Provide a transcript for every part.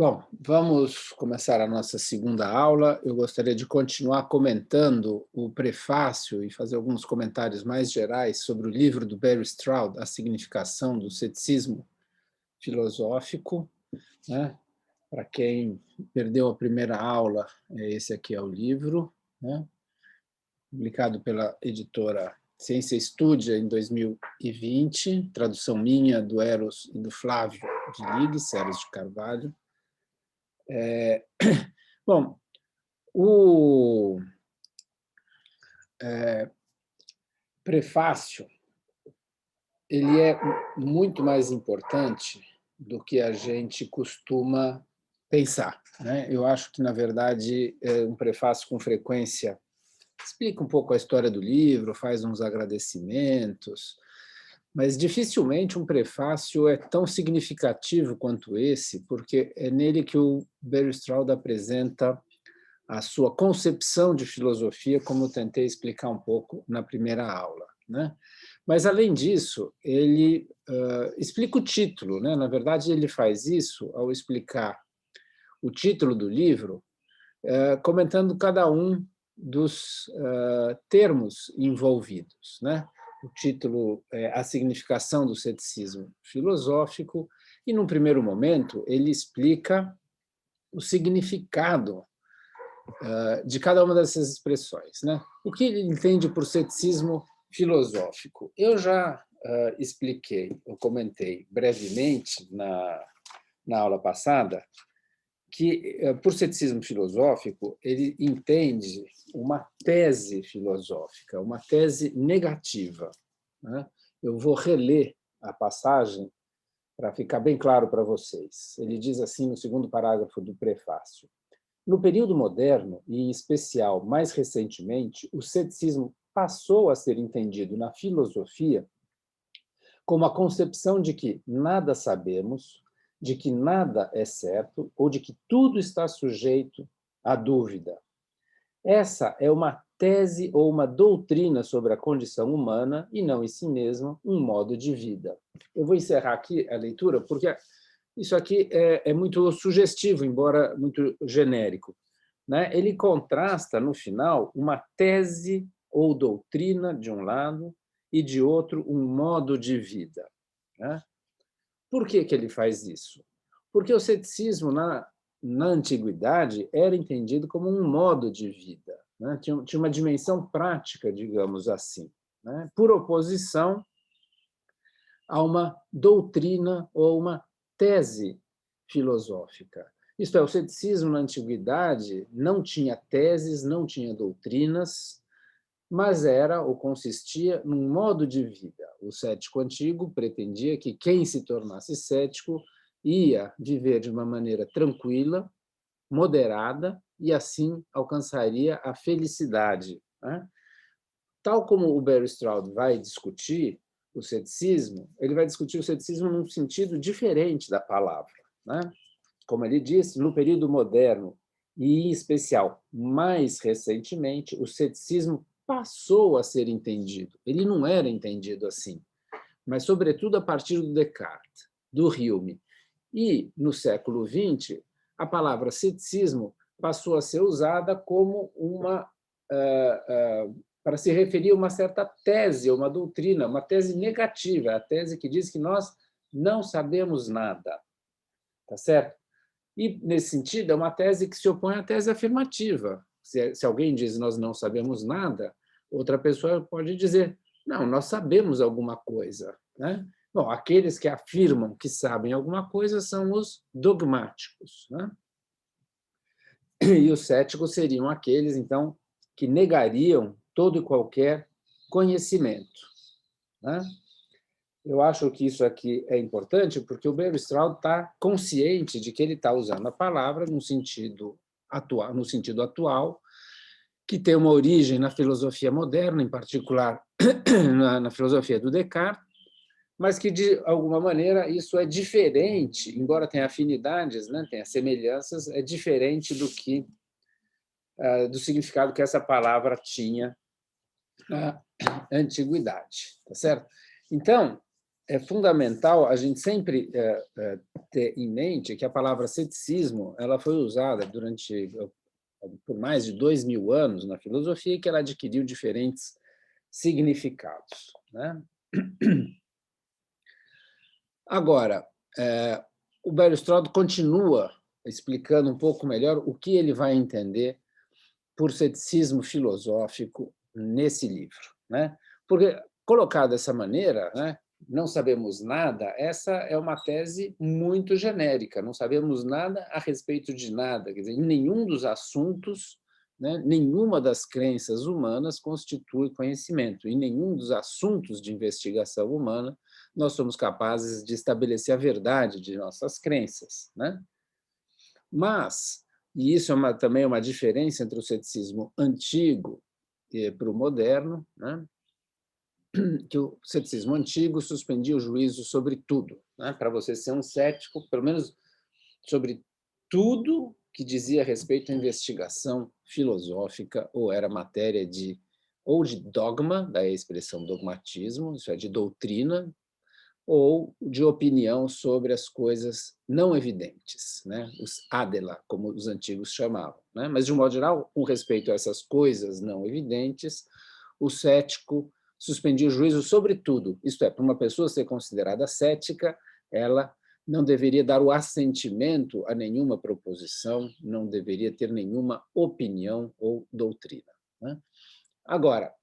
Bom, vamos começar a nossa segunda aula. Eu gostaria de continuar comentando o prefácio e fazer alguns comentários mais gerais sobre o livro do Barry Stroud, A Significação do Ceticismo Filosófico, né? Para quem perdeu a primeira aula, esse aqui é o livro, né? Publicado pela editora Ciência Estúdia em 2020, tradução minha, do Eros e do Flávio de Ligues, Eros de Carvalho. Bom, o prefácio ele é muito mais importante do que a gente costuma pensar, né? Eu acho que, na verdade, um prefácio com frequência explica um pouco a história do livro, faz uns agradecimentos, mas dificilmente um prefácio é tão significativo quanto esse, porque é nele que o Barry Stroud apresenta a sua concepção de filosofia, como eu tentei explicar um pouco na primeira aula, né? Mas, além disso, ele explica o título, né? Na verdade, ele faz isso ao explicar o título do livro, comentando cada um dos termos envolvidos, né? O título é A Significação do Ceticismo Filosófico, e, num primeiro momento, ele explica o significado de cada uma dessas expressões, né? O que ele entende por ceticismo filosófico? Eu já expliquei, eu comentei brevemente na aula passada, que, por ceticismo filosófico, ele entende uma tese filosófica, uma tese negativa, né? Eu vou reler a passagem para ficar bem claro para vocês. Ele diz assim no segundo parágrafo do prefácio: no período moderno, e em especial mais recentemente, o ceticismo passou a ser entendido na filosofia como a concepção de que nada sabemos, de que nada é certo ou de que tudo está sujeito à dúvida. Essa é uma tese ou uma doutrina sobre a condição humana e não em si mesma um modo de vida. Eu vou encerrar aqui a leitura porque isso aqui é muito sugestivo, embora muito genérico, né? Ele contrasta, no final, uma tese ou doutrina, de um lado, e, de outro, um modo de vida, né? Por que ele faz isso? Porque o ceticismo, na antiguidade, era entendido como um modo de vida, né? Tinha uma dimensão prática, digamos assim, né? Por oposição a uma doutrina ou uma tese filosófica. Isto é, o ceticismo na antiguidade não tinha teses, não tinha doutrinas, mas era ou consistia num modo de vida. O cético antigo pretendia que quem se tornasse cético ia viver de uma maneira tranquila, moderada, e assim alcançaria a felicidade, né? Tal como o Barry Stroud vai discutir o ceticismo, ele vai discutir o ceticismo num sentido diferente da palavra, né? Como ele disse, no período moderno, e em especial mais recentemente, o ceticismo passou a ser entendido. Ele não era entendido assim, mas, sobretudo, a partir do Descartes, do Hume. E, no século XX, a palavra ceticismo passou a ser usada como para se referir a uma certa tese, uma doutrina, uma tese negativa, a tese que diz que nós não sabemos nada, tá certo? E, nesse sentido, é uma tese que se opõe à tese afirmativa. Se alguém diz nós não sabemos nada, outra pessoa pode dizer não, nós sabemos alguma coisa, né? Bom, aqueles que afirmam que sabem alguma coisa são os dogmáticos, né? E os céticos seriam aqueles, então, que negariam todo e qualquer conhecimento, né? Eu acho que isso aqui é importante porque o Barry Stroud está consciente de que ele está usando a palavra no sentido atual, que tem uma origem na filosofia moderna, em particular na filosofia do Descartes, mas que, de alguma maneira, isso é diferente, embora tenha afinidades, né, tenha semelhanças, é diferente do significado que essa palavra tinha na antiguidade, tá certo? Então, é fundamental a gente sempre ter em mente que a palavra ceticismo ela foi usada por mais de 2000 anos na filosofia e que ela adquiriu diferentes significados, né? Agora, o Bellstroud continua explicando um pouco melhor o que ele vai entender por ceticismo filosófico nesse livro, né? Porque, colocado dessa maneira, né, não sabemos nada, essa é uma tese muito genérica, não sabemos nada a respeito de nada, quer dizer, em nenhum dos assuntos, né, nenhuma das crenças humanas constitui conhecimento, em nenhum dos assuntos de investigação humana nós somos capazes de estabelecer a verdade de nossas crenças, né? Mas, e isso também é uma diferença entre o ceticismo antigo para o moderno, né? Que o ceticismo antigo suspendia o juízo sobre tudo, né? Para você ser um cético, pelo menos sobre tudo que dizia respeito à investigação filosófica ou era matéria ou de dogma, da expressão dogmatismo, isso é, de doutrina, ou de opinião sobre as coisas não evidentes, né? Os adela, como os antigos chamavam, né? Mas, de um modo geral, com respeito a essas coisas não evidentes, o cético suspendia o juízo sobre tudo, isto é, para uma pessoa ser considerada cética, ela não deveria dar o assentimento a nenhuma proposição, não deveria ter nenhuma opinião ou doutrina, né? Agora,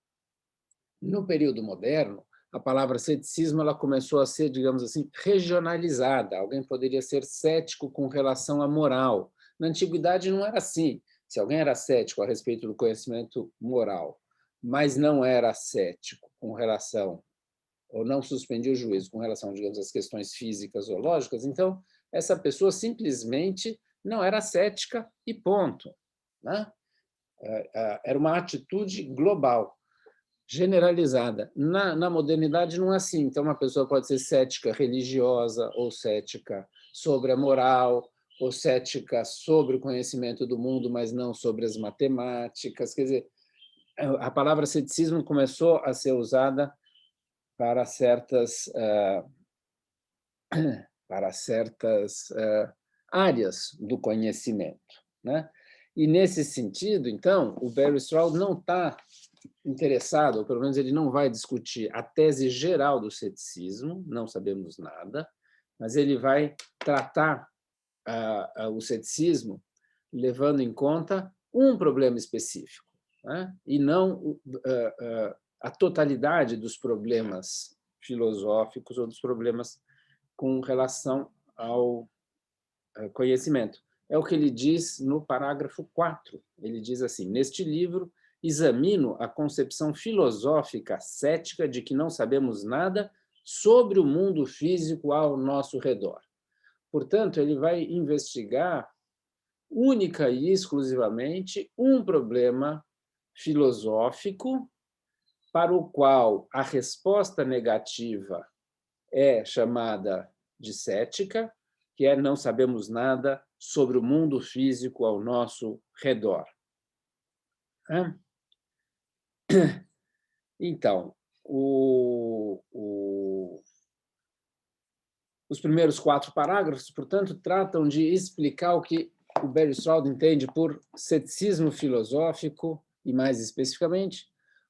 no período moderno, a palavra ceticismo ela começou a ser, digamos assim, regionalizada. Alguém poderia ser cético com relação à moral. Na antiguidade não era assim. Se alguém era cético a respeito do conhecimento moral, mas não era cético com relação, ou não suspendia o juízo com relação, digamos, às questões físicas ou lógicas, então essa pessoa simplesmente não era cética e ponto, né? Era uma atitude global, generalizada. Na modernidade não é assim. Então, uma pessoa pode ser cética religiosa, ou cética sobre a moral, ou cética sobre o conhecimento do mundo, mas não sobre as matemáticas. Quer dizer, a palavra ceticismo começou a ser usada para certas áreas do conhecimento, né? E, nesse sentido, então, o Barry Stroud não está interessado, ou pelo menos ele não vai discutir a tese geral do ceticismo, não sabemos nada, mas ele vai tratar o ceticismo levando em conta um problema específico, né? E não a totalidade dos problemas filosóficos ou dos problemas com relação ao conhecimento. É o que ele diz no parágrafo 4. Ele diz assim: neste livro, examino a concepção filosófica cética de que não sabemos nada sobre o mundo físico ao nosso redor. Portanto, ele vai investigar única e exclusivamente um problema filosófico para o qual a resposta negativa é chamada de cética, que é não sabemos nada sobre o mundo físico ao nosso redor. Então, os primeiros 4 parágrafos, portanto, tratam de explicar o que o Barry Stroud entende por ceticismo filosófico e, mais especificamente,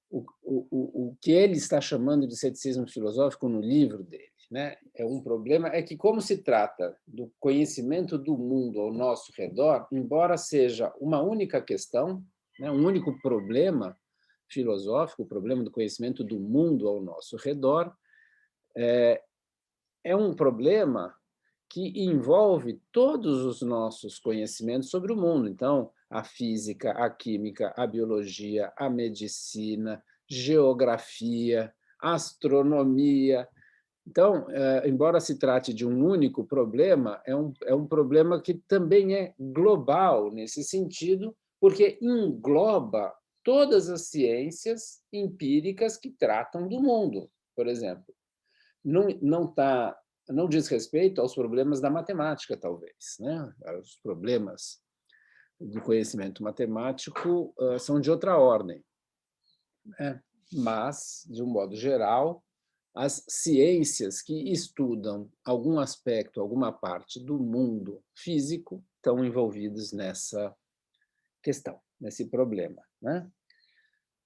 o que ele está chamando de ceticismo filosófico no livro dele, né? É um problema, é que, como se trata do conhecimento do mundo ao nosso redor, embora seja uma única questão, né, um único problema filosófico, o problema do conhecimento do mundo ao nosso redor, é um problema que envolve todos os nossos conhecimentos sobre o mundo. Então, a física, a química, a biologia, a medicina, geografia, astronomia. Então, embora se trate de um único problema, é um problema que também é global nesse sentido, porque engloba todas as ciências empíricas que tratam do mundo, por exemplo. Não diz respeito aos problemas da matemática, talvez, né? Os problemas do conhecimento matemático são de outra ordem, né? Mas, de um modo geral, as ciências que estudam algum aspecto, alguma parte do mundo físico estão envolvidas nessa questão, nesse problema, né?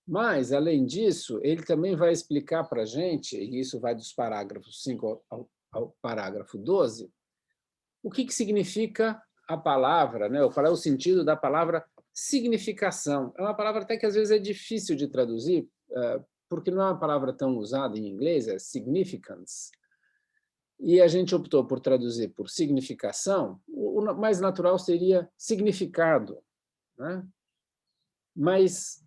Mas, além disso, ele também vai explicar para a gente, e isso vai dos parágrafos 5 ao parágrafo 12, o que significa a palavra, né? Qual é o sentido da palavra significação. É uma palavra até que às vezes é difícil de traduzir, porque não é uma palavra tão usada em inglês, é significance, e a gente optou por traduzir por significação. O mais natural seria significado, né? Mas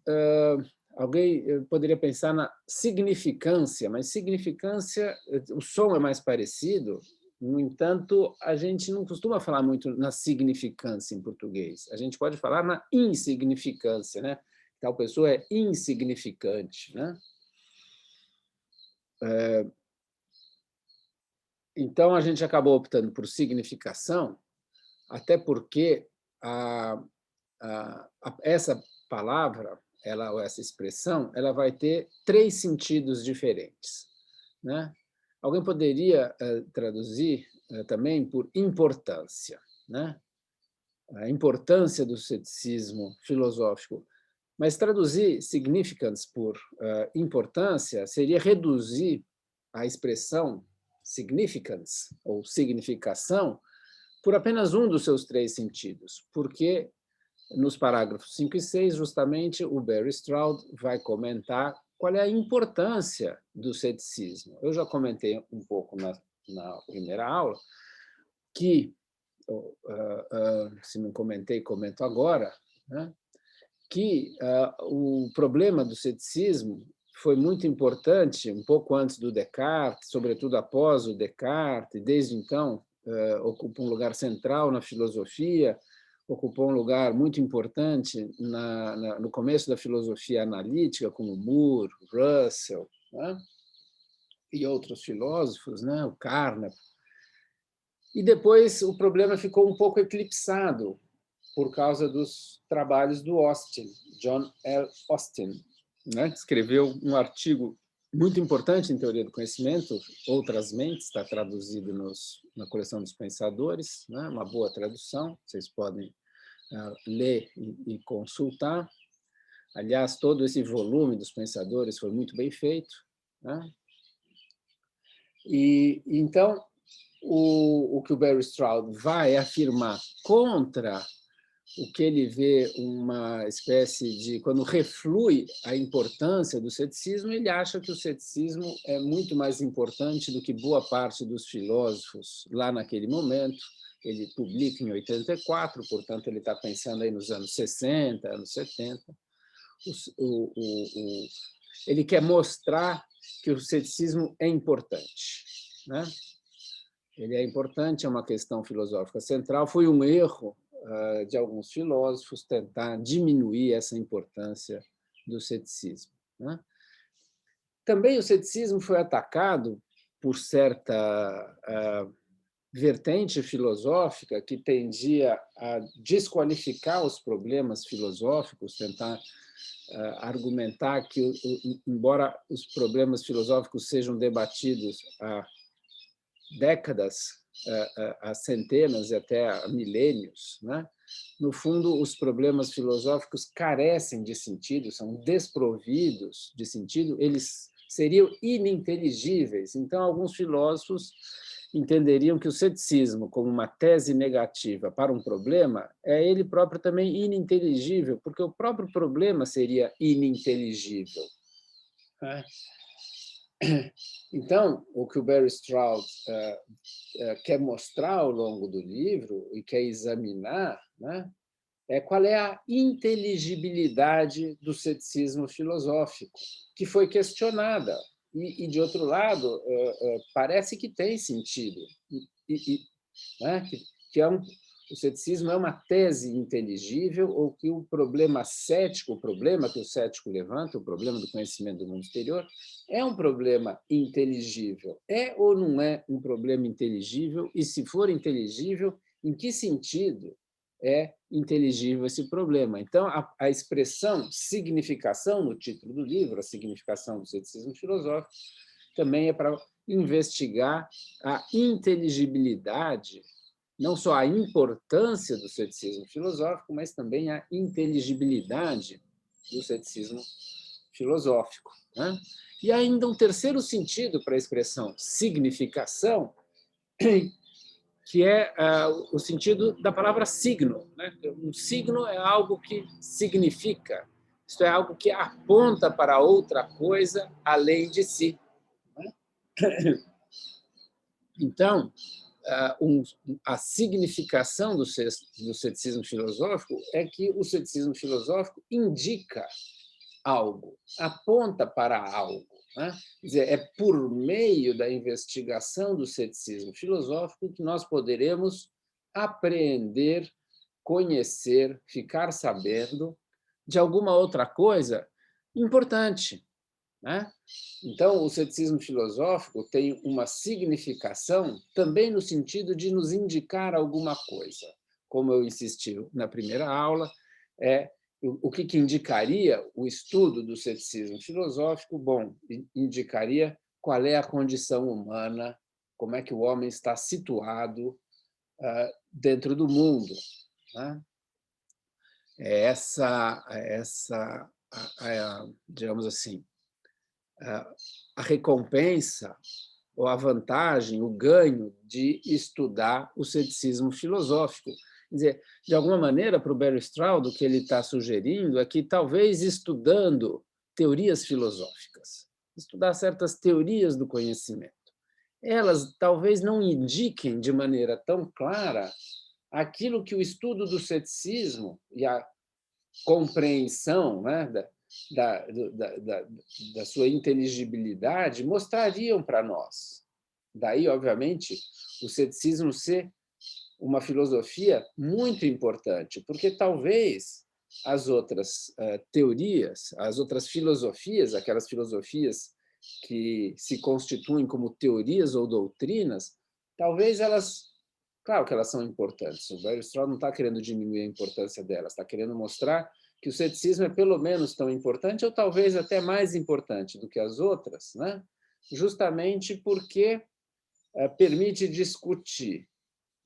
alguém poderia pensar na significância, mas significância, o som é mais parecido, no entanto, a gente não costuma falar muito na significância em português. A gente pode falar na insignificância, né? Tal pessoa é insignificante, né? Então, a gente acabou optando por significação, até porque essa palavra, ou essa expressão, ela vai ter 3 sentidos diferentes, né? Alguém poderia traduzir também por importância, né? A importância do ceticismo filosófico. Mas traduzir significance por importância seria reduzir a expressão significance, ou significação, por apenas um dos seus 3 sentidos, porque nos parágrafos 5 e 6, justamente, o Barry Stroud vai comentar qual é a importância do ceticismo. Eu já comentei um pouco na primeira aula, que, se não comentei, comento agora, né, que o problema do ceticismo foi muito importante um pouco antes do Descartes, sobretudo após o Descartes, e desde então ocupa um lugar central na filosofia, ocupou um lugar muito importante no começo da filosofia analítica, como Moore, Russell, né? E outros filósofos, né? O Carnap. E depois o problema ficou um pouco eclipsado por causa dos trabalhos do Austin, John L. Austin, né? Que escreveu um artigo muito importante em teoria do conhecimento, Outras Mentes, está traduzido na coleção dos pensadores, né? Uma boa tradução, vocês podem ler e consultar. Aliás, todo esse volume dos pensadores foi muito bem feito, né? E então o que o Barry Stroud vai afirmar contra o que ele vê uma espécie de... Quando reflui a importância do ceticismo, ele acha que o ceticismo é muito mais importante do que boa parte dos filósofos lá naquele momento. Ele publica em 84, portanto, ele está pensando aí nos anos 60, anos 70. Ele quer mostrar que o ceticismo é importante, né? Ele é importante, é uma questão filosófica central. Foi um erro de alguns filósofos tentar diminuir essa importância do ceticismo, né? Também o ceticismo foi atacado por certa vertente filosófica que tendia a desqualificar os problemas filosóficos, tentar argumentar que, embora os problemas filosóficos sejam debatidos há décadas, há centenas e até há milênios, né? No fundo, os problemas filosóficos carecem de sentido, são desprovidos de sentido, eles seriam ininteligíveis. Então, alguns filósofos entenderiam que o ceticismo, como uma tese negativa para um problema, é ele próprio também ininteligível, porque o próprio problema seria ininteligível. Então, o que o Barry Stroud quer mostrar ao longo do livro e quer examinar, né, é qual é a inteligibilidade do ceticismo filosófico, que foi questionada. E de outro lado, parece que tem sentido, né, que o ceticismo é uma tese inteligível, ou que o problema cético, o problema que o cético levanta, o problema do conhecimento do mundo exterior, é um problema inteligível. É ou não é um problema inteligível? E, se for inteligível, em que sentido é inteligível esse problema? Então, a expressão significação, no título do livro, a significação do ceticismo filosófico, também é para investigar a inteligibilidade, não só a importância do ceticismo filosófico, mas também a inteligibilidade do ceticismo filosófico, né? E ainda um terceiro sentido para a expressão significação, que é o sentido da palavra signo, né? Um signo é algo que significa, isto é, algo que aponta para outra coisa além de si, né? Então, a significação do ceticismo filosófico é que o ceticismo filosófico indica algo, aponta para algo, né? Quer dizer, é por meio da investigação do ceticismo filosófico que nós poderemos apreender, conhecer, ficar sabendo de alguma outra coisa importante, né? Então, o ceticismo filosófico tem uma significação também no sentido de nos indicar alguma coisa. Como eu insisti na primeira aula, o que indicaria o estudo do ceticismo filosófico? Bom, indicaria qual é a condição humana, como é que o homem está situado dentro do mundo, né? Digamos assim, a recompensa ou a vantagem, o ganho de estudar o ceticismo filosófico. Quer dizer, de alguma maneira, para o Barry Stroud, o que ele está sugerindo é que talvez estudando teorias filosóficas, estudar certas teorias do conhecimento, elas talvez não indiquem de maneira tão clara aquilo que o estudo do ceticismo e a compreensão, né, da sua inteligibilidade mostrariam para nós. Daí, obviamente, o ceticismo ser uma filosofia muito importante, porque talvez as outras teorias, as outras filosofias, aquelas filosofias que se constituem como teorias ou doutrinas, talvez elas, claro que elas são importantes, o Barry Stroud não está querendo diminuir a importância delas, está querendo mostrar que o ceticismo é pelo menos tão importante, ou talvez até mais importante do que as outras, né? Justamente porque permite discutir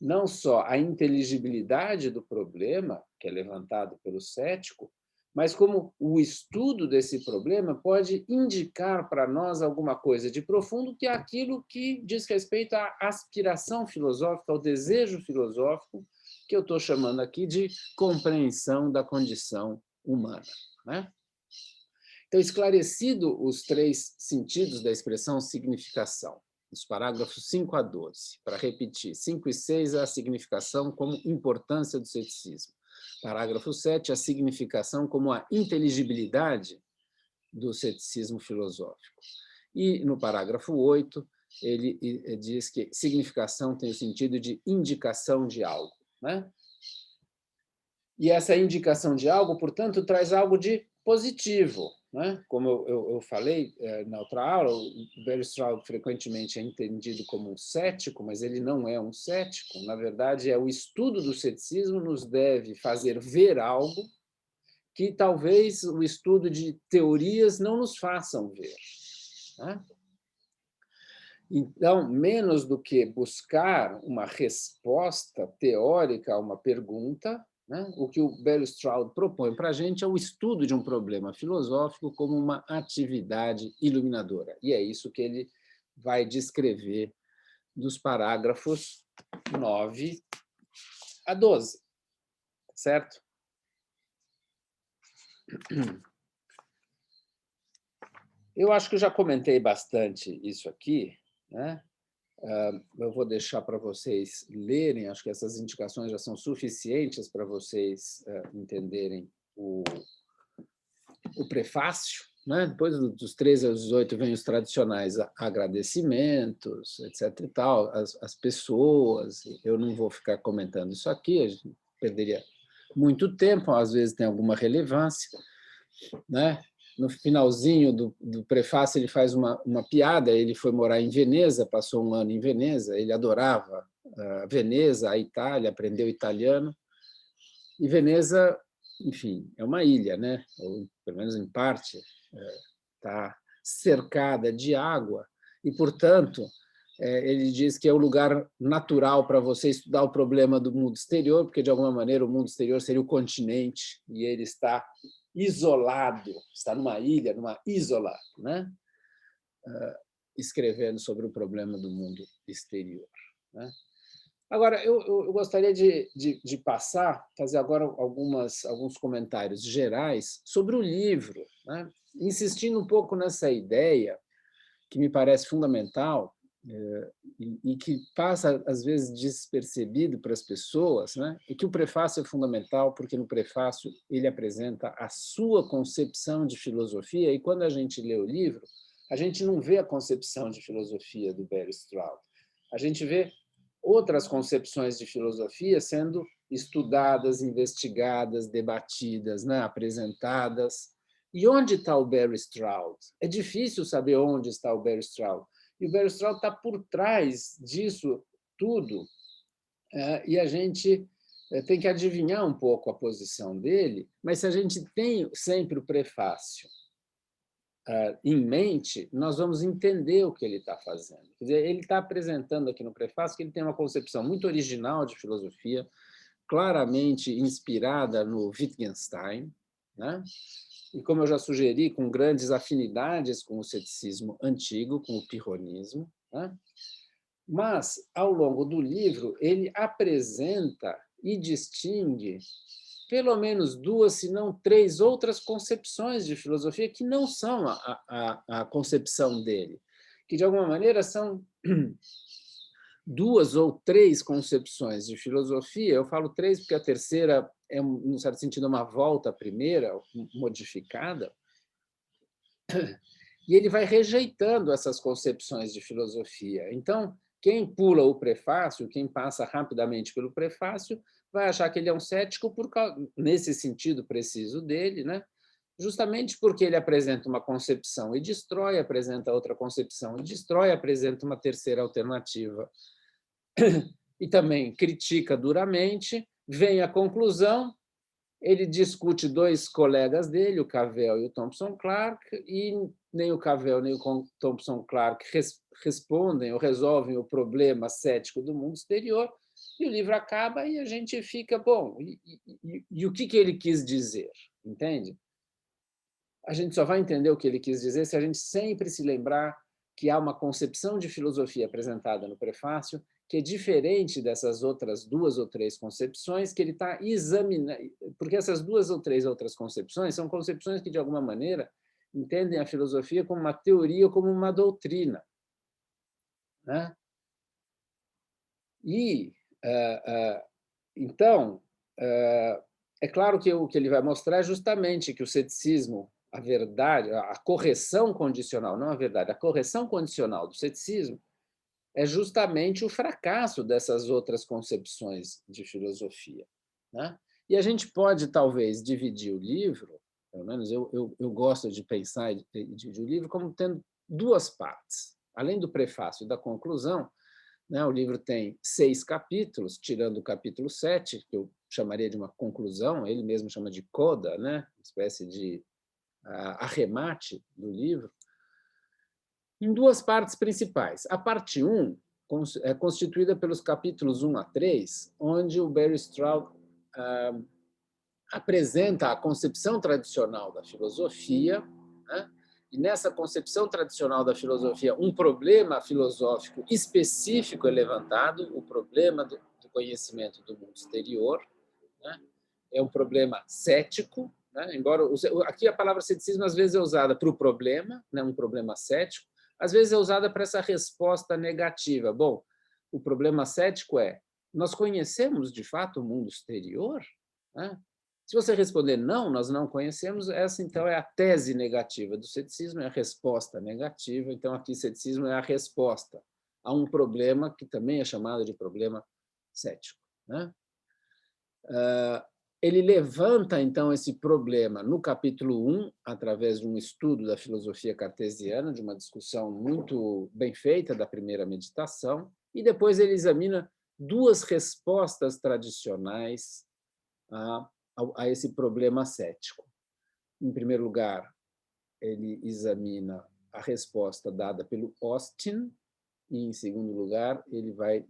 não só a inteligibilidade do problema, que é levantado pelo cético, mas como o estudo desse problema pode indicar para nós alguma coisa de profundo, que é aquilo que diz respeito à aspiração filosófica, ao desejo filosófico, que eu estou chamando aqui de compreensão da condição humana, né? Então, esclarecido os três sentidos da expressão significação, os parágrafos 5 a 12, para repetir, 5 e 6, a significação como importância do ceticismo. Parágrafo 7, a significação como a inteligibilidade do ceticismo filosófico. E, no parágrafo 8, ele diz que significação tem o sentido de indicação de algo, né? E essa indicação de algo, portanto, traz algo de positivo, né? Como eu falei na outra aula, o Barry Stroud frequentemente é entendido como um cético, mas ele não é um cético. Na verdade, o estudo do ceticismo nos deve fazer ver algo que talvez o estudo de teorias não nos façam ver, né? Então, menos do que buscar uma resposta teórica a uma pergunta, né? O que o Barry Stroud propõe para a gente é o estudo de um problema filosófico como uma atividade iluminadora. E é isso que ele vai descrever dos parágrafos 9 a 12, certo? Eu acho que eu já comentei bastante isso aqui, né? Eu vou deixar para vocês lerem, acho que essas indicações já são suficientes para vocês entenderem o prefácio, né? Depois dos 13 aos 18 vem os tradicionais agradecimentos, etc. e tal, as pessoas. Eu não vou ficar comentando isso aqui, a gente perderia muito tempo, às vezes tem alguma relevância, né? No finalzinho do prefácio, ele faz uma piada. Ele foi morar em Veneza, passou um ano em Veneza, ele adorava Veneza, a Itália, aprendeu italiano. E Veneza, enfim, é uma ilha, né? Ou, pelo menos em parte, está cercada de água, e, portanto, ele diz que é o lugar natural para você estudar o problema do mundo exterior, porque, de alguma maneira, o mundo exterior seria o continente, e ele está isolado, está numa ilha, numa ísola, né? Escrevendo sobre o problema do mundo exterior, né? Agora, eu gostaria de passar, fazer agora alguns comentários gerais sobre o livro, né? Insistindo um pouco nessa ideia, que me parece fundamental, e que passa, às vezes, despercebido para as pessoas, né? E que o prefácio é fundamental, porque no prefácio ele apresenta a sua concepção de filosofia, e quando a gente lê o livro, a gente não vê a concepção de filosofia do Barry Stroud, a gente vê outras concepções de filosofia sendo estudadas, investigadas, debatidas, né? Apresentadas. E onde está o Barry Stroud? É difícil saber onde está o Barry Stroud. E o Barry Stroud está por trás disso tudo, e a gente tem que adivinhar um pouco a posição dele, mas se a gente tem sempre o prefácio em mente, nós vamos entender o que ele está fazendo. Quer dizer, ele está apresentando aqui no prefácio que ele tem uma concepção muito original de filosofia, claramente inspirada no Wittgenstein, né? E, como eu já sugeri, com grandes afinidades com o ceticismo antigo, com o pirronismo, né? Mas, ao longo do livro, ele apresenta e distingue pelo menos duas, se não três, outras concepções de filosofia que não são a concepção dele, que, de alguma maneira, são duas ou três concepções de filosofia. Eu falo três porque a terceira é, num certo sentido, uma volta à primeira, modificada, e ele vai rejeitando essas concepções de filosofia. Então, quem pula o prefácio, quem passa rapidamente pelo prefácio, vai achar que ele é um cético nesse sentido preciso dele, né? Justamente porque ele apresenta uma concepção e destrói, apresenta outra concepção e destrói, apresenta uma terceira alternativa e também critica duramente, vem à conclusão. Ele discute dois colegas dele, o Cavell e o Thompson Clark, e nem o Cavell nem o Thompson Clark respondem ou resolvem o problema cético do mundo exterior, e o livro acaba e a gente fica, bom, e o que ele quis dizer? Entende? A gente só vai entender o que ele quis dizer se a gente sempre se lembrar que há uma concepção de filosofia apresentada no prefácio que é diferente dessas outras duas ou três concepções que ele está examinando, porque essas duas ou três outras concepções são concepções que, de alguma maneira, entendem a filosofia como uma teoria ou como uma doutrina, né? E, então, é claro que o que ele vai mostrar é justamente que o ceticismo, a verdade, a correção condicional, não a verdade, a correção condicional do ceticismo é justamente o fracasso dessas outras concepções de filosofia, né? E a gente pode, talvez, dividir o livro, pelo menos eu gosto de pensar e dividir o livro como tendo duas partes. Além do prefácio e da conclusão, né, o livro tem 6 capítulos, tirando o capítulo 7, que eu chamaria de uma conclusão, ele mesmo chama de coda, né, uma espécie de arremate do livro, em duas partes principais. A parte 1 é constituída pelos capítulos 1 a 3, onde o Barry Stroud apresenta a concepção tradicional da filosofia, né? E nessa concepção tradicional da filosofia, um problema filosófico específico é levantado, o problema do conhecimento do mundo exterior, né? É um problema cético, né? Embora aqui a palavra ceticismo às vezes é usada para o problema, né? Um problema cético, às vezes é usada para essa resposta negativa. Bom, o problema cético é: nós conhecemos de fato o mundo exterior? Né? Se você responder não, nós não conhecemos, essa então é a tese negativa do ceticismo, é a resposta negativa. Então, aqui, ceticismo é a resposta a um problema que também é chamado de problema cético, né? Ele levanta, então, esse problema no capítulo 1, através de um estudo da filosofia cartesiana, de uma discussão muito bem feita da primeira meditação, e depois ele examina duas respostas tradicionais a esse problema cético. Em primeiro lugar, ele examina a resposta dada pelo Austin, e, em segundo lugar, ele vai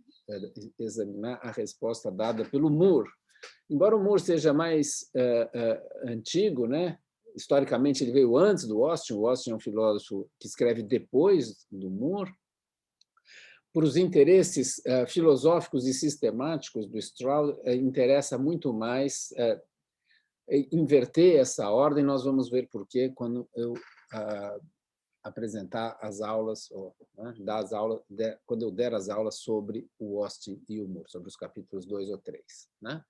examinar a resposta dada pelo Moore. Embora o Moore seja mais antigo, né? Historicamente ele veio antes do Austin, o Austin é um filósofo que escreve depois do Moore, por os interesses filosóficos e sistemáticos do Stroud, interessa muito mais inverter essa ordem. Nós vamos ver por quê quando eu apresentar as aulas, ou, né, dar as aulas, quando eu der as aulas sobre o Austin e o Moore, sobre os capítulos 2 ou 3. Né?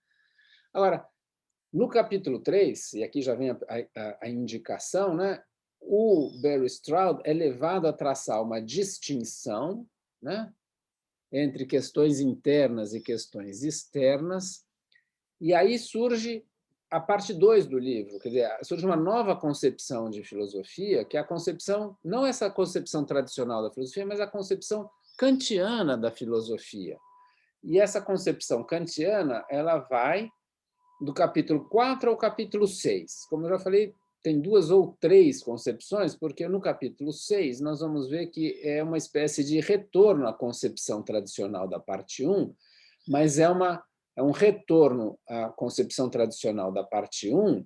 Agora, no capítulo 3, e aqui já vem a indicação, né, o Barry Stroud é levado a traçar uma distinção, né, entre questões internas e questões externas, e aí surge a parte 2 do livro, quer dizer, surge uma nova concepção de filosofia, que é a concepção, não essa concepção tradicional da filosofia, mas a concepção kantiana da filosofia. E essa concepção kantiana, ela vai do capítulo 4 ao capítulo 6. Como eu já falei, tem 2 ou 3 concepções, porque no capítulo 6 nós vamos ver que é uma espécie de retorno à concepção tradicional da parte 1, mas é um retorno à concepção tradicional da parte 1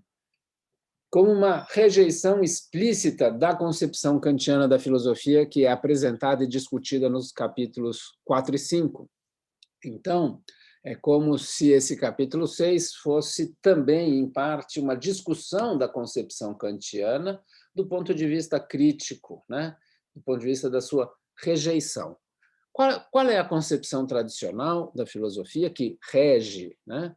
como uma rejeição explícita da concepção kantiana da filosofia que é apresentada e discutida nos capítulos 4 e 5. Então, é como se esse capítulo 6 fosse também, em parte, uma discussão da concepção kantiana do ponto de vista crítico, né? Do ponto de vista da sua rejeição. Qual é a concepção tradicional da filosofia que rege, né,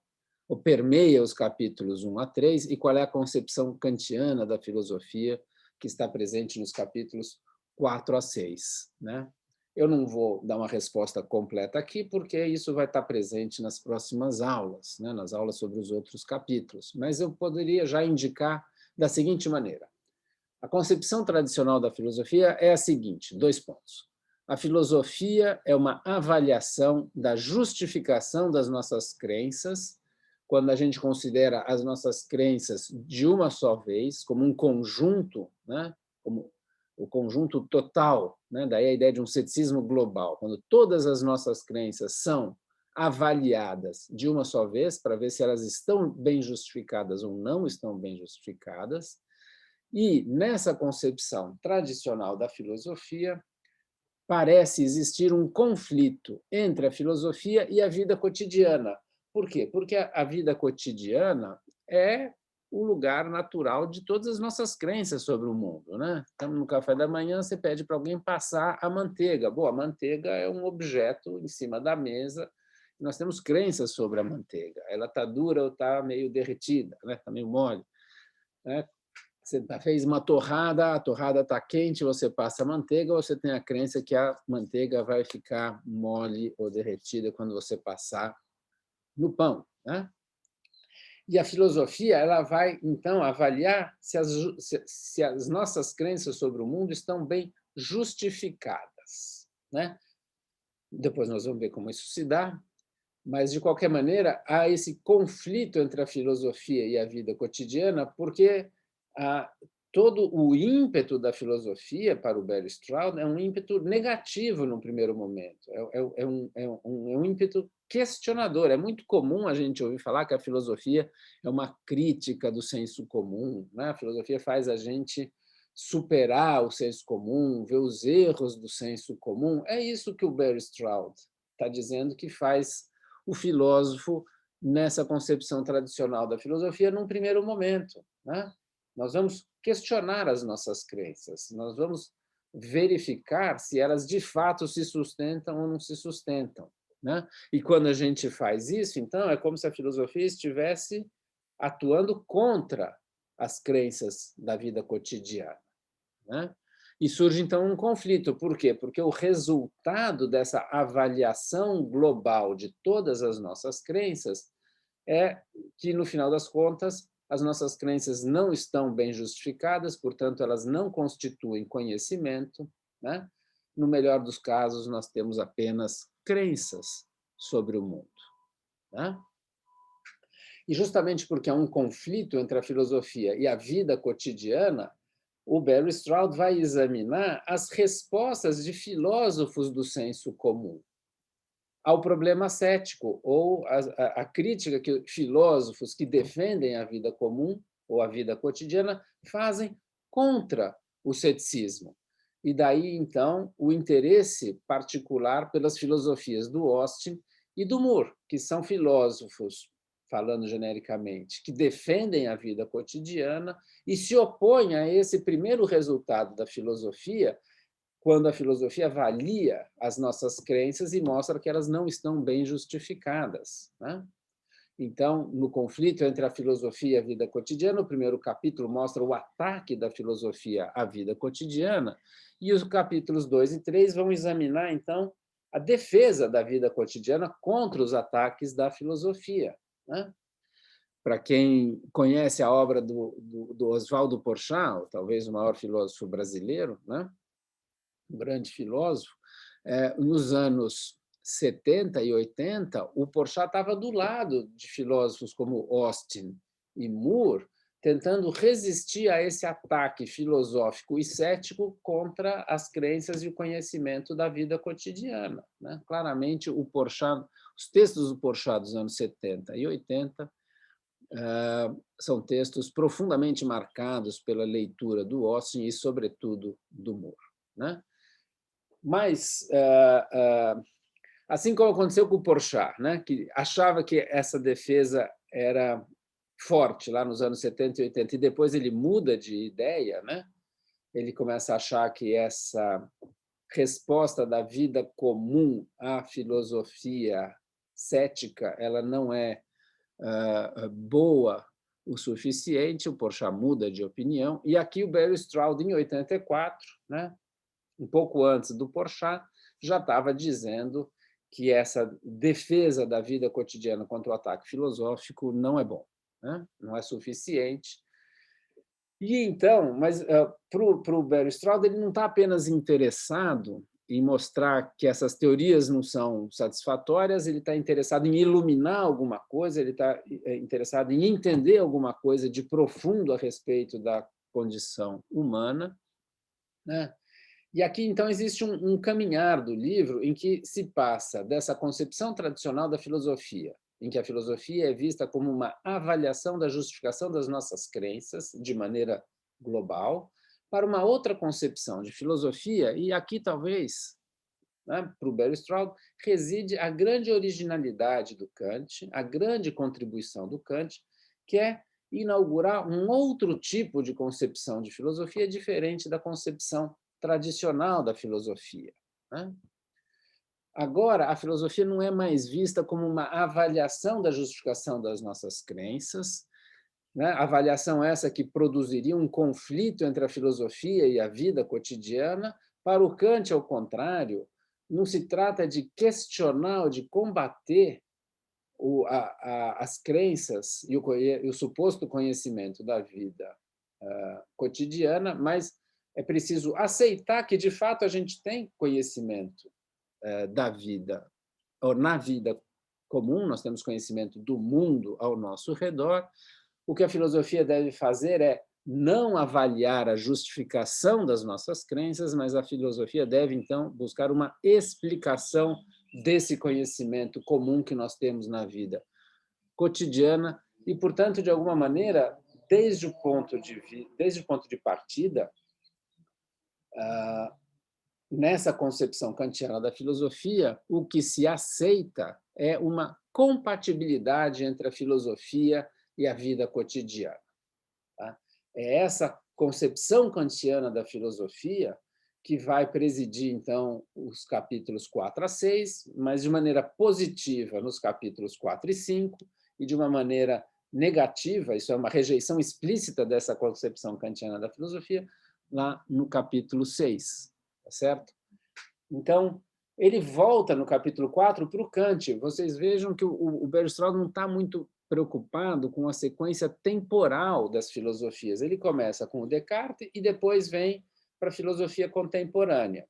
ou permeia os capítulos 1 a 3, e qual é a concepção kantiana da filosofia que está presente nos capítulos 4 a 6? Né? Eu não vou dar uma resposta completa aqui, porque isso vai estar presente nas próximas aulas, né, nas aulas sobre os outros capítulos, mas eu poderia já indicar da seguinte maneira. A concepção tradicional da filosofia é a seguinte, 2 pontos. A filosofia é uma avaliação da justificação das nossas crenças, quando a gente considera as nossas crenças de uma só vez, como um conjunto, né? Como o conjunto total, né? Daí a ideia de um ceticismo global, quando todas as nossas crenças são avaliadas de uma só vez, para ver se elas estão bem justificadas ou não estão bem justificadas. E, nessa concepção tradicional da filosofia, parece existir um conflito entre a filosofia e a vida cotidiana. Por quê? Porque a vida cotidiana é o lugar natural de todas as nossas crenças sobre o mundo. Né? Estamos no café da manhã, você pede para alguém passar a manteiga. Bom, a manteiga é um objeto em cima da mesa, nós temos crenças sobre a manteiga. Ela está dura ou está meio derretida, né? Está meio mole. Né? Você fez uma torrada, a torrada está quente, você passa a manteiga, ou você tem a crença que a manteiga vai ficar mole ou derretida quando você passar no pão. Né? E a filosofia ela vai, então, avaliar se as nossas crenças sobre o mundo estão bem justificadas. Né? Depois nós vamos ver como isso se dá, mas, de qualquer maneira, há esse conflito entre a filosofia e a vida cotidiana, porque todo o ímpeto da filosofia para o Barry Stroud é um ímpeto negativo no primeiro momento, é um ímpeto questionador. É muito comum a gente ouvir falar que a filosofia é uma crítica do senso comum, né? A filosofia faz a gente superar o senso comum, ver os erros do senso comum. É isso que o Barry Stroud está dizendo que faz o filósofo nessa concepção tradicional da filosofia num primeiro momento. Né? Nós vamos questionar as nossas crenças, nós vamos verificar se elas de fato se sustentam ou não se sustentam. Né? E quando a gente faz isso, então, é como se a filosofia estivesse atuando contra as crenças da vida cotidiana. Né? E surge, então, um conflito. Por quê? Porque o resultado dessa avaliação global de todas as nossas crenças é que, no final das contas, as nossas crenças não estão bem justificadas, portanto, elas não constituem conhecimento. Né? No melhor dos casos, nós temos apenas crenças sobre o mundo. Né? E justamente porque há um conflito entre a filosofia e a vida cotidiana, o Barry Stroud vai examinar as respostas de filósofos do senso comum ao problema cético, ou a crítica que filósofos que defendem a vida comum ou a vida cotidiana fazem contra o ceticismo. E daí, então, o interesse particular pelas filosofias do Austin e do Moore, que são filósofos, falando genericamente, que defendem a vida cotidiana e se opõem a esse primeiro resultado da filosofia, quando a filosofia avalia as nossas crenças e mostra que elas não estão bem justificadas, né? Então, no conflito entre a filosofia e a vida cotidiana, o primeiro capítulo mostra o ataque da filosofia à vida cotidiana, e os capítulos 2 e 3 vão examinar, então, a defesa da vida cotidiana contra os ataques da filosofia, né? Para quem conhece a obra do Oswaldo Porchat, talvez o maior filósofo brasileiro, né? Um grande filósofo, nos anos 70 e 80, o Porchat estava do lado de filósofos como Austin e Moore, tentando resistir a esse ataque filosófico e cético contra as crenças e o conhecimento da vida cotidiana, né? Claramente, o Porchat, os textos do Porchat dos anos 70 e 80 são textos profundamente marcados pela leitura do Austin e, sobretudo, do Moore, né? Mas, assim como aconteceu com o Porchat, né, que achava que essa defesa era forte lá nos anos 70 e 80, e depois ele muda de ideia, né? Ele começa a achar que essa resposta da vida comum à filosofia cética ela não é boa o suficiente, o Porchat muda de opinião, e aqui o Barry Stroud, em 84, né, um pouco antes do Porchat, já estava dizendo que essa defesa da vida cotidiana contra o ataque filosófico não é bom, né? Não é suficiente. E então, mas para o Barry Stroud, ele não está apenas interessado em mostrar que essas teorias não são satisfatórias, ele está interessado em iluminar alguma coisa, ele está interessado em entender alguma coisa de profundo a respeito da condição humana, né? E aqui, então, existe um caminhar do livro em que se passa dessa concepção tradicional da filosofia, em que a filosofia é vista como uma avaliação da justificação das nossas crenças, de maneira global, para uma outra concepção de filosofia, e aqui, talvez, né, para o Barry Stroud, reside a grande originalidade do Kant, a grande contribuição do Kant, que é inaugurar um outro tipo de concepção de filosofia diferente da concepção tradicional da filosofia, né? Agora, a filosofia não é mais vista como uma avaliação da justificação das nossas crenças, né? Avaliação essa que produziria um conflito entre a filosofia e a vida cotidiana. Para o Kant, ao contrário, não se trata de questionar ou de combater as crenças e o suposto conhecimento da vida cotidiana, mas é preciso aceitar que, de fato, a gente tem conhecimento da vida, ou na vida comum, nós temos conhecimento do mundo ao nosso redor. O que a filosofia deve fazer é não avaliar a justificação das nossas crenças, mas a filosofia deve, então, buscar uma explicação desse conhecimento comum que nós temos na vida cotidiana e, portanto, de alguma maneira, desde o ponto de partida, nessa concepção kantiana da filosofia, o que se aceita é uma compatibilidade entre a filosofia e a vida cotidiana, tá? É essa concepção kantiana da filosofia que vai presidir, então, os capítulos 4 a 6, mas de maneira positiva nos capítulos 4 e 5, e de uma maneira negativa, isso é uma rejeição explícita dessa concepção kantiana da filosofia, lá no capítulo 6. Tá certo? Então, ele volta no capítulo 4 para o Kant. Vocês vejam que o Barry Stroud não está muito preocupado com a sequência temporal das filosofias. Ele começa com o Descartes e depois vem para a filosofia contemporânea.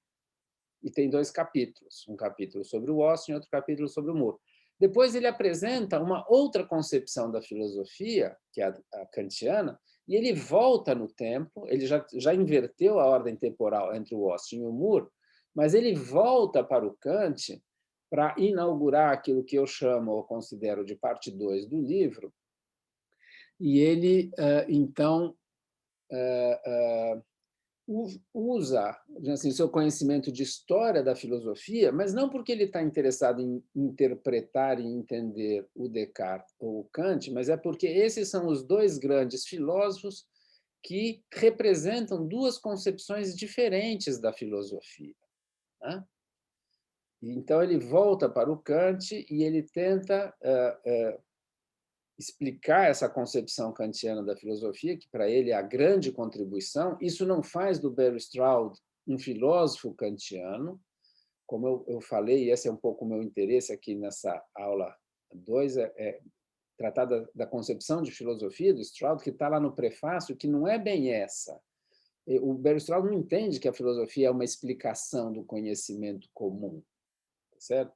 E tem 2 capítulos, um capítulo sobre o Austin e outro capítulo sobre o Moore. Depois ele apresenta uma outra concepção da filosofia, que é a kantiana, e ele volta no tempo, ele já inverteu a ordem temporal entre o Austin e o Moore, mas ele volta para o Kant para inaugurar aquilo que eu chamo ou considero de parte 2 do livro, e ele, então, usa assim, seu conhecimento de história da filosofia, mas não porque ele está interessado em interpretar e entender o Descartes ou o Kant, mas é porque esses são os dois grandes filósofos que representam duas concepções diferentes da filosofia, né? Então, ele volta para o Kant e ele tenta explicar essa concepção kantiana da filosofia, que para ele é a grande contribuição. Isso não faz do Barry Stroud um filósofo kantiano, como eu falei, e esse é um pouco o meu interesse aqui nessa aula 2, é tratar da concepção de filosofia do Stroud, que está lá no prefácio, que não é bem essa. O Barry Stroud não entende que a filosofia é uma explicação do conhecimento comum, certo?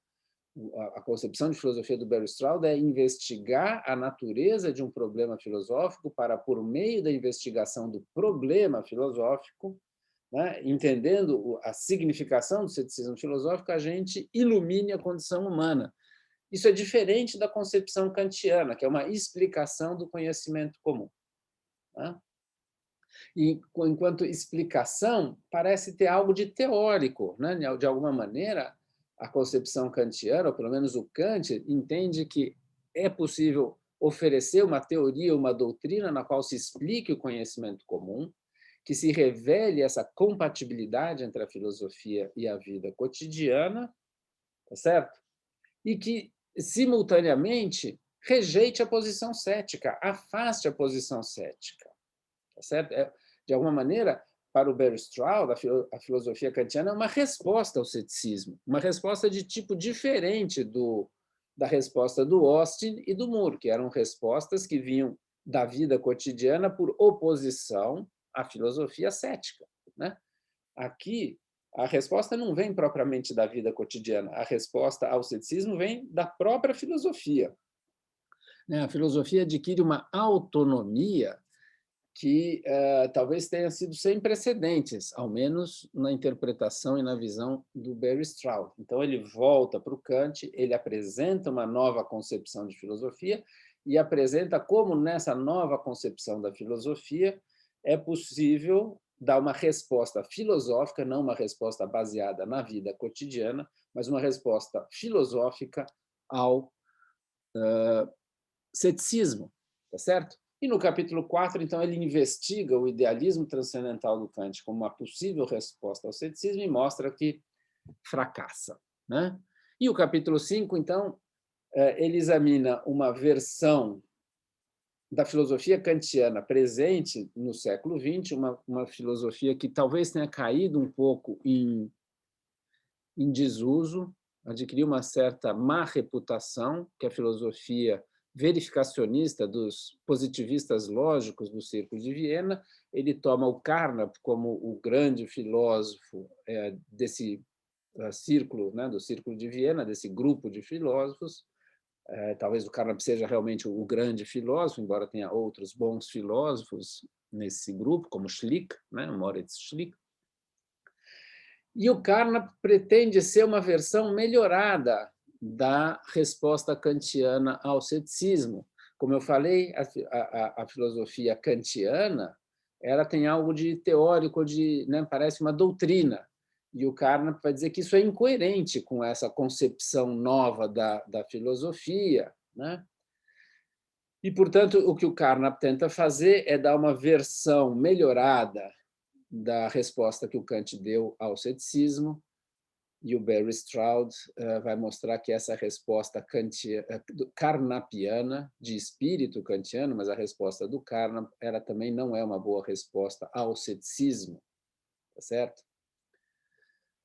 A concepção de filosofia do Barry Stroud é investigar a natureza de um problema filosófico para, por meio da investigação do problema filosófico, né, entendendo a significação do ceticismo filosófico, a gente ilumine a condição humana. Isso é diferente da concepção kantiana, que é uma explicação do conhecimento comum, né? E, enquanto explicação, parece ter algo de teórico, né? De alguma maneira, a concepção kantiana, ou pelo menos o Kant, entende que é possível oferecer uma teoria, uma doutrina na qual se explique o conhecimento comum, que se revele essa compatibilidade entre a filosofia e a vida cotidiana, tá certo? E que, simultaneamente, rejeite a posição cética, afaste a posição cética. Tá certo? De alguma maneira, para o Barry Stroud, a filosofia kantiana é uma resposta ao ceticismo, uma resposta de tipo diferente da resposta do Austin e do Moore, que eram respostas que vinham da vida cotidiana por oposição à filosofia cética, né? Aqui, a resposta não vem propriamente da vida cotidiana, a resposta ao ceticismo vem da própria filosofia. A filosofia adquire uma autonomia que talvez tenha sido sem precedentes, ao menos na interpretação e na visão do Barry Stroud. Então, ele volta para o Kant, ele apresenta uma nova concepção de filosofia e apresenta como, nessa nova concepção da filosofia, é possível dar uma resposta filosófica, não uma resposta baseada na vida cotidiana, mas uma resposta filosófica ao ceticismo, tá certo? E no capítulo 4, então, ele investiga o idealismo transcendental do Kant como uma possível resposta ao ceticismo e mostra que fracassa, né? E o capítulo 5, então, ele examina uma versão da filosofia kantiana presente no século XX, uma filosofia que talvez tenha caído um pouco em desuso, adquiriu uma certa má reputação, que é a filosofia verificacionista dos positivistas lógicos do Círculo de Viena. Ele toma o Carnap como o grande filósofo desse círculo, né, do Círculo de Viena, desse grupo de filósofos. Talvez o Carnap seja realmente o grande filósofo, embora tenha outros bons filósofos nesse grupo, como Schlick, né, Moritz Schlick. E o Carnap pretende ser uma versão melhorada da resposta kantiana ao ceticismo. Como eu falei, a filosofia kantiana ela tem algo de teórico, né, parece uma doutrina. E o Carnap vai dizer que isso é incoerente com essa concepção nova da filosofia, né? E, portanto, o que o Carnap tenta fazer é dar uma versão melhorada da resposta que o Kant deu ao ceticismo, e o Barry Stroud vai mostrar que essa resposta carnapiana, de espírito kantiano, mas a resposta do Carnap, ela também não é uma boa resposta ao ceticismo, tá certo?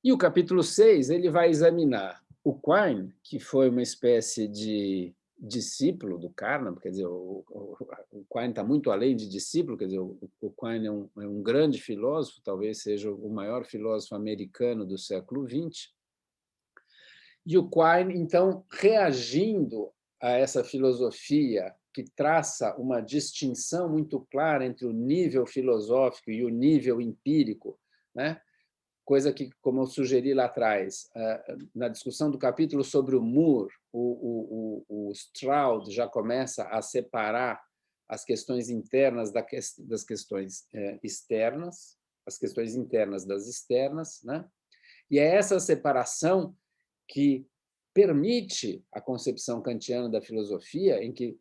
E o capítulo 6, ele vai examinar o Quine, que foi uma espécie de discípulo do Carnap, quer dizer, o Quine está muito além de discípulo, quer dizer, o Quine é um grande filósofo, talvez seja o maior filósofo americano do século XX. E o Quine, então, reagindo a essa filosofia que traça uma distinção muito clara entre o nível filosófico e o nível empírico, né? Coisa que, como eu sugeri lá atrás, na discussão do capítulo sobre o Moore, o Stroud já começa a separar as questões internas das questões externas, as questões internas das externas, né? E é essa separação que permite a concepção kantiana da filosofia, em que,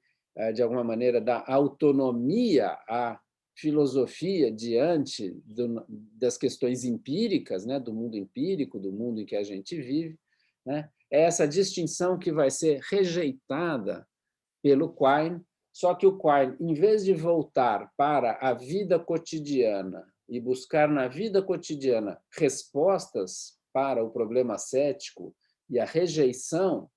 de alguma maneira, dá autonomia à filosofia diante das questões empíricas, né, do mundo empírico, do mundo em que a gente vive, né? É essa distinção que vai ser rejeitada pelo Quine, só que o Quine, em vez de voltar para a vida cotidiana e buscar na vida cotidiana respostas para o problema cético e a rejeição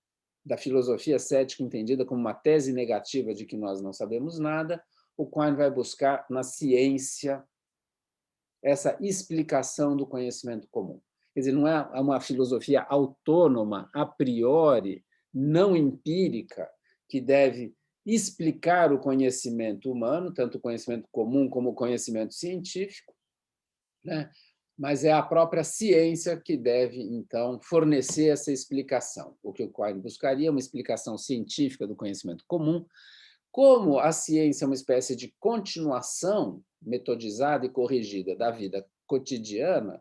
da filosofia cética entendida como uma tese negativa de que nós não sabemos nada, o Quine vai buscar na ciência essa explicação do conhecimento comum. Quer dizer, não é uma filosofia autônoma, a priori, não empírica, que deve explicar o conhecimento humano, tanto o conhecimento comum como o conhecimento científico, né? Mas é a própria ciência que deve, então, fornecer essa explicação. O que o Quine buscaria é uma explicação científica do conhecimento comum, como a ciência é uma espécie de continuação metodizada e corrigida da vida cotidiana,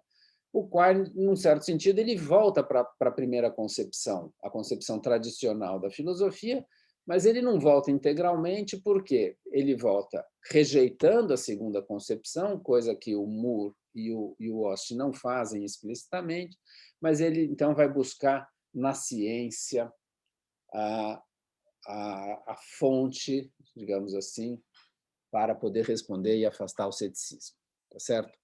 o Quine, num certo sentido, ele volta para a primeira concepção, a concepção tradicional da filosofia, mas ele não volta integralmente, porque ele volta rejeitando a segunda concepção, coisa que o Moore e o Austin não fazem explicitamente, mas ele, então, vai buscar na ciência a fonte, digamos assim, para poder responder e afastar o ceticismo. Tá certo?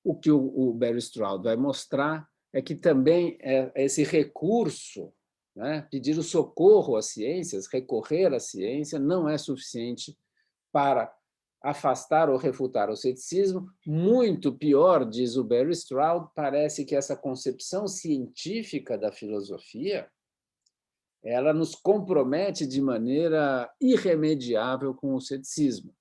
O que o Barry Stroud vai mostrar é que também esse recurso, né, pedir o socorro às ciências, recorrer à ciência, não é suficiente para afastar ou refutar o ceticismo. Muito pior, diz o Barry Stroud, parece que essa concepção científica da filosofia ela nos compromete de maneira irremediável com o ceticismo.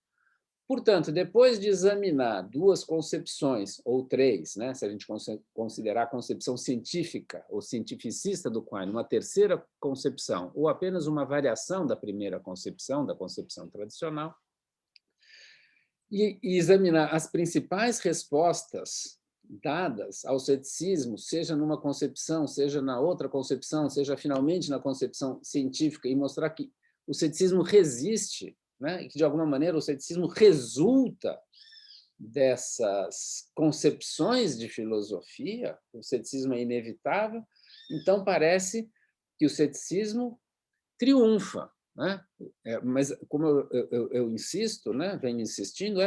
Portanto, depois de examinar duas concepções, ou três, né, se a gente considerar a concepção científica ou cientificista do Quine, uma terceira concepção, ou apenas uma variação da primeira concepção, da concepção tradicional, e examinar as principais respostas dadas ao ceticismo, seja numa concepção, seja na outra concepção, seja finalmente na concepção científica, e mostrar que o ceticismo resiste, né? E que, de alguma maneira, o ceticismo resulta dessas concepções de filosofia, o ceticismo é inevitável, então parece que o ceticismo triunfa, né? Mas, como eu insisto, né, venho insistindo,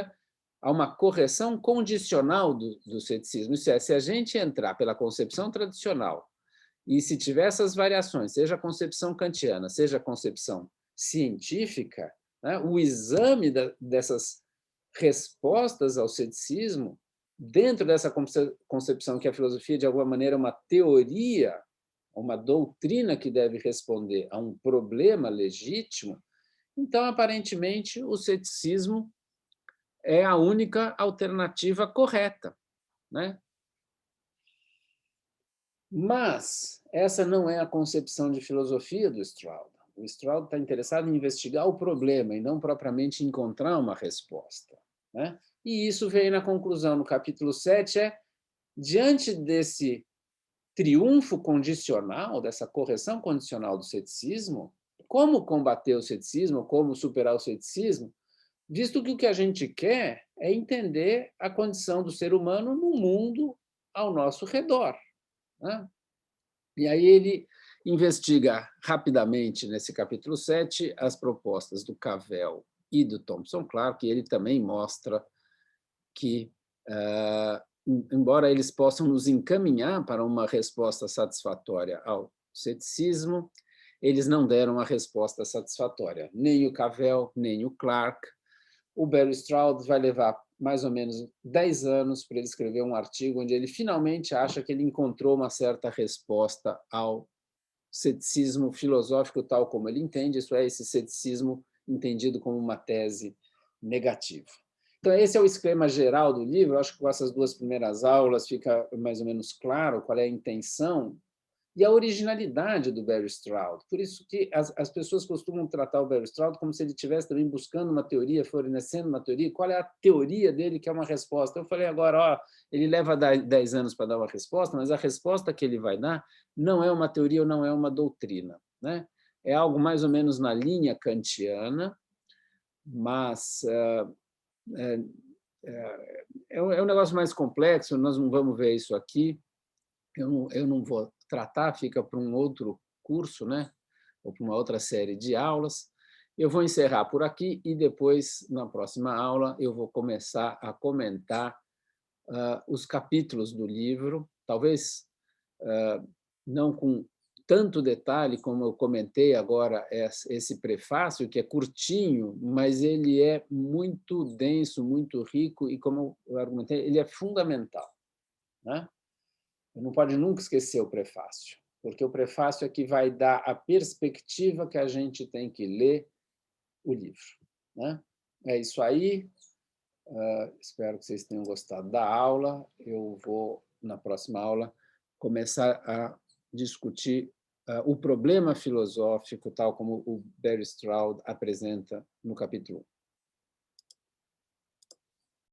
há uma correção condicional do ceticismo. Isso é, se a gente entrar pela concepção tradicional e se tiver essas variações, seja a concepção kantiana, seja a concepção científica, né, o exame dessas respostas ao ceticismo, dentro dessa concepção que a filosofia, de alguma maneira, é uma teoria, uma doutrina que deve responder a um problema legítimo, então, aparentemente, o ceticismo é a única alternativa correta, né? Mas essa não é a concepção de filosofia do Stroud. O Stroud está interessado em investigar o problema e não propriamente encontrar uma resposta, né? E isso veio na conclusão, no capítulo 7, diante desse triunfo condicional, dessa correção condicional do ceticismo, como combater o ceticismo, como superar o ceticismo, visto que o que a gente quer é entender a condição do ser humano no mundo ao nosso redor, né? E aí ele investiga rapidamente, nesse capítulo 7, as propostas do Cavell e do Thompson Clark, e ele também mostra que, embora eles possam nos encaminhar para uma resposta satisfatória ao ceticismo, eles não deram a resposta satisfatória, nem o Cavell, nem o Clark. O Barry Stroud vai levar mais ou menos 10 anos para ele escrever um artigo onde ele finalmente acha que ele encontrou uma certa resposta ao ceticismo filosófico tal como ele entende, isso é, esse ceticismo entendido como uma tese negativa. Então, esse é o esquema geral do livro. Eu acho que com essas 2 primeiras aulas fica mais ou menos claro qual é a intenção e a originalidade do Barry Stroud. Por isso que as pessoas costumam tratar o Barry Stroud como se ele estivesse também buscando uma teoria, fornecendo uma teoria. Qual é a teoria dele que é uma resposta? Eu falei agora, ó, ele leva 10 anos para dar uma resposta, mas a resposta que ele vai dar não é uma teoria ou não é uma doutrina, né? É algo mais ou menos na linha kantiana, mas é um negócio mais complexo, nós não vamos ver isso aqui, eu não vou tratar, fica para um outro curso, né? Ou para uma outra série de aulas. Eu vou encerrar por aqui e depois, na próxima aula, eu vou começar a comentar os capítulos do livro, talvez não com tanto detalhe como eu comentei agora esse prefácio, que é curtinho, mas ele é muito denso, muito rico e, como eu argumentei, ele é fundamental, né? Não pode nunca esquecer o prefácio, porque o prefácio é que vai dar a perspectiva que a gente tem que ler o livro, né? É isso aí. Espero que vocês tenham gostado da aula. Eu vou, na próxima aula, começar a discutir o problema filosófico, tal como o Barry Stroud apresenta no capítulo 1.